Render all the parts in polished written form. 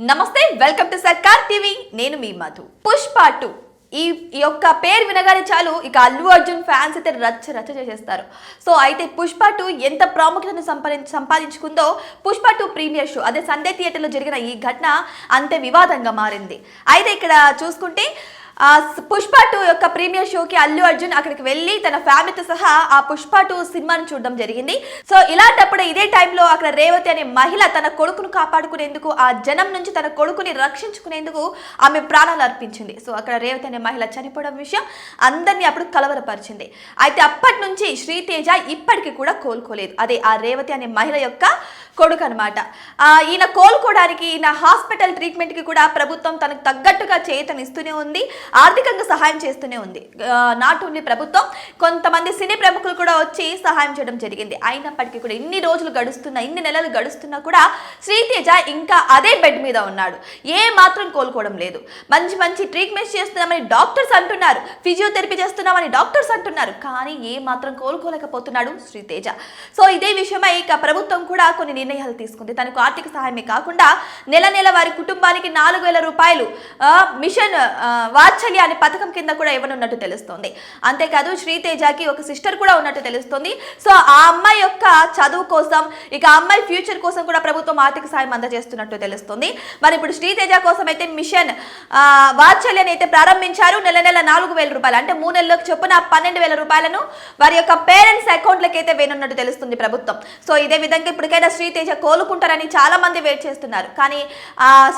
నమస్తే, welcome to సర్కార్ TV. నేను మీ మధు. పుష్ప 2 ఈ యొక్క పేరు వినగానే చాలు ఇక అల్లు అర్జున్ ఫ్యాన్స్ అయితే రచ్చ చేసేస్తారు. సో అయితే పుష్ప 2 ఎంత ప్రాముఖ్యతను సంపాదించుకుందో పుష్ప 2 ప్రీమియర్ షో అదే సండే థియేటర్లో జరిగిన ఈ ఘటన అంతే వివాదంగా మారింది. అయితే ఇక్కడ చూసుకుంటే పుష్ప 2 యొక్క ప్రీమియర్ షోకి అల్లు అర్జున్ అక్కడికి వెళ్ళి తన ఫ్యామిలీతో సహా ఆ పుష్ప 2 సినిమాను చూడడం జరిగింది. సో ఇలాంటప్పుడు ఇదే టైంలో అక్కడ రేవతి అనే మహిళ తన కొడుకును కాపాడుకునేందుకు, ఆ జనం నుంచి తన కొడుకుని రక్షించుకునేందుకు ఆమె ప్రాణాలు అర్పించింది. సో అక్కడ రేవతి అనే మహిళ చనిపోవడం విషయం అందరినీ అప్పుడు కలవరపరిచింది. అయితే అప్పటి నుంచి శ్రీతేజ ఇప్పటికీ కూడా కోలుకోలేదు. అదే ఆ రేవతి అనే మహిళ యొక్క కొడుకు అనమాట. ఈయన కోలుకోవడానికి, ఈయన హాస్పిటల్ ట్రీట్మెంట్కి కూడా ప్రభుత్వం తనకు తగ్గట్టుగా చేతనిస్తూనే ఉంది, ఆర్థికంగా సహాయం చేస్తూనే ఉంది. నాట్ ఓన్లీ ప్రభుత్వం, కొంతమంది సినీ ప్రముఖులు కూడా వచ్చి సహాయం చేయడం జరిగింది. అయినప్పటికీ కూడా ఇన్ని రోజులు గడుస్తున్నా, ఇన్ని నెలలు గడుస్తున్నా కూడా శ్రీతేజ ఇంకా అదే బెడ్ మీద ఉన్నాడు. ఏ మాత్రం కోలుకోవడం లేదు. మంచి ట్రీట్మెంట్స్ చేస్తున్నామని డాక్టర్స్ అంటున్నారు, ఫిజియోథెరపీ చేస్తున్నామని డాక్టర్స్ అంటున్నారు, కానీ ఏ మాత్రం కోలుకోలేకపోతున్నాడు శ్రీతేజ. సో ఇదే విషయమై ఇక ప్రభుత్వం కూడా కొన్ని నిర్ణయాలు తీసుకుంది. తనకు ఆర్థిక సహాయమే కాకుండా నెల వారి కుటుంబానికి 4,000 రూపాయలు మిషన్ వాత్సల్య అనే పథకం కింద కూడా ఇవ్వనున్నట్టు తెలుస్తోంది. అంతేకాదు శ్రీతేజకి ఒక సిస్టర్ కూడా ఉన్నట్టు తెలుస్తోంది. సో ఆ అమ్మాయి యొక్క చదువు కోసం, ఇక అమ్మాయి ఫ్యూచర్ కోసం కూడా ప్రభుత్వం ఆర్థిక సాయం అందజేస్తున్నట్టు తెలుస్తుంది. మరి ఇప్పుడు శ్రీతేజ కోసం అయితే మిషన్ వాత్సల్యని అయితే ప్రారంభించారు. నెల 4,000 రూపాయలు, అంటే 3 నెలలకు చొప్పున 12,000 రూపాయలను వారి యొక్క పేరెంట్స్ అకౌంట్లకి అయితే వేయనున్నట్టు తెలుస్తుంది ప్రభుత్వం. సో ఇదే విధంగా ఇప్పటికైనా శ్రీతేజ కోలుకుంటారని చాలా మంది వెయిట్ చేస్తున్నారు. కానీ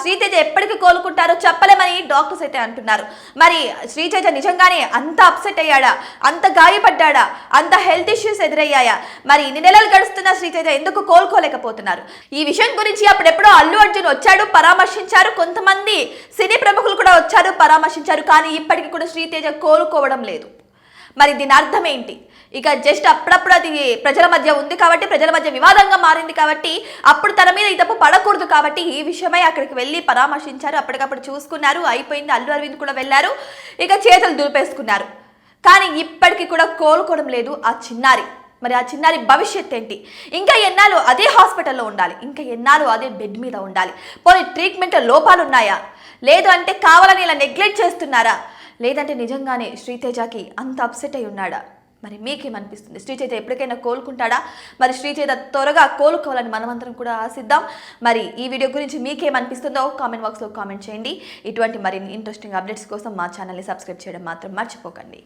శ్రీతేజ ఎప్పటికీ కోలుకుంటారో చెప్పలేమని డాక్టర్స్ అయితే అంటున్నారు. మరి శ్రీతేజ నిజంగానే అంత అప్సెట్ అయ్యాడా, అంత గాయపడ్డా, అంత హెల్త్ ఇష్యూస్ ఎదురయ్యాయా? మరి ఇన్ని నెలలు గడుస్తున్న శ్రీతేజ ఎందుకు కోలుకోలేకపోతున్నారు? ఈ విషయం గురించి అప్పుడెప్పుడో అల్లు అర్జున్ వచ్చాడు, పరామర్శించారు. కొంతమంది సినీ ప్రముఖులు కూడా వచ్చారు, పరామర్శించారు. కానీ ఇప్పటికీ కూడా శ్రీతేజ కోలుకోవడం లేదు. మరి దీని అర్థం ఏంటి? ఇక జస్ట్ అప్పుడప్పుడు అది ప్రజల మధ్య ఉంది కాబట్టి, ప్రజల మధ్య వివాదంగా మారింది కాబట్టి, అప్పుడు తన మీద ఈ తప్పు పడకూడదు కాబట్టి ఈ విషయమై అక్కడికి వెళ్ళి పరామర్శించారు. అప్పటికప్పుడు చూసుకున్నారు, అయిపోయింది. అల్లు అరవింద్ కూడా వెళ్ళారు, ఇక చేతులు దులిపేసుకున్నారు. కానీ ఇప్పటికీ కూడా కోలుకోవడం లేదు ఆ చిన్నారి. మరి ఆ చిన్నారి భవిష్యత్ ఏంటి? ఇంకా ఎన్నాళ్ళు అదే హాస్పిటల్లో ఉండాలి? ఇంకా ఎన్నాళ్ళు అదే బెడ్ మీద ఉండాలి? పోనీ ట్రీట్మెంట్లో లోపాలు ఉన్నాయా? లేదు అంటే కావాలని ఇలా నెగ్లెక్ట్ చేస్తున్నారా? లేదంటే నిజంగానే శ్రీతేజకి అంత అప్సెట్ అయి ఉన్నాడా? మరి మీకేమనిపిస్తుంది? శ్రీతేజ ఎప్పటికైనా కోలుకుంటాడా? మరి శ్రీతేజ త్వరగా కోలుకోవాలని మనమందరం కూడా ఆశిద్దాం. మరి ఈ వీడియో గురించి మీకేమనిపిస్తుందో కామెంట్ బాక్స్లో కామెంట్ చేయండి. ఇటువంటి మరిన్ని ఇంట్రెస్టింగ్ అప్డేట్స్ కోసం మా ఛానల్ని సబ్స్క్రైబ్ చేయడం మాత్రం మర్చిపోకండి.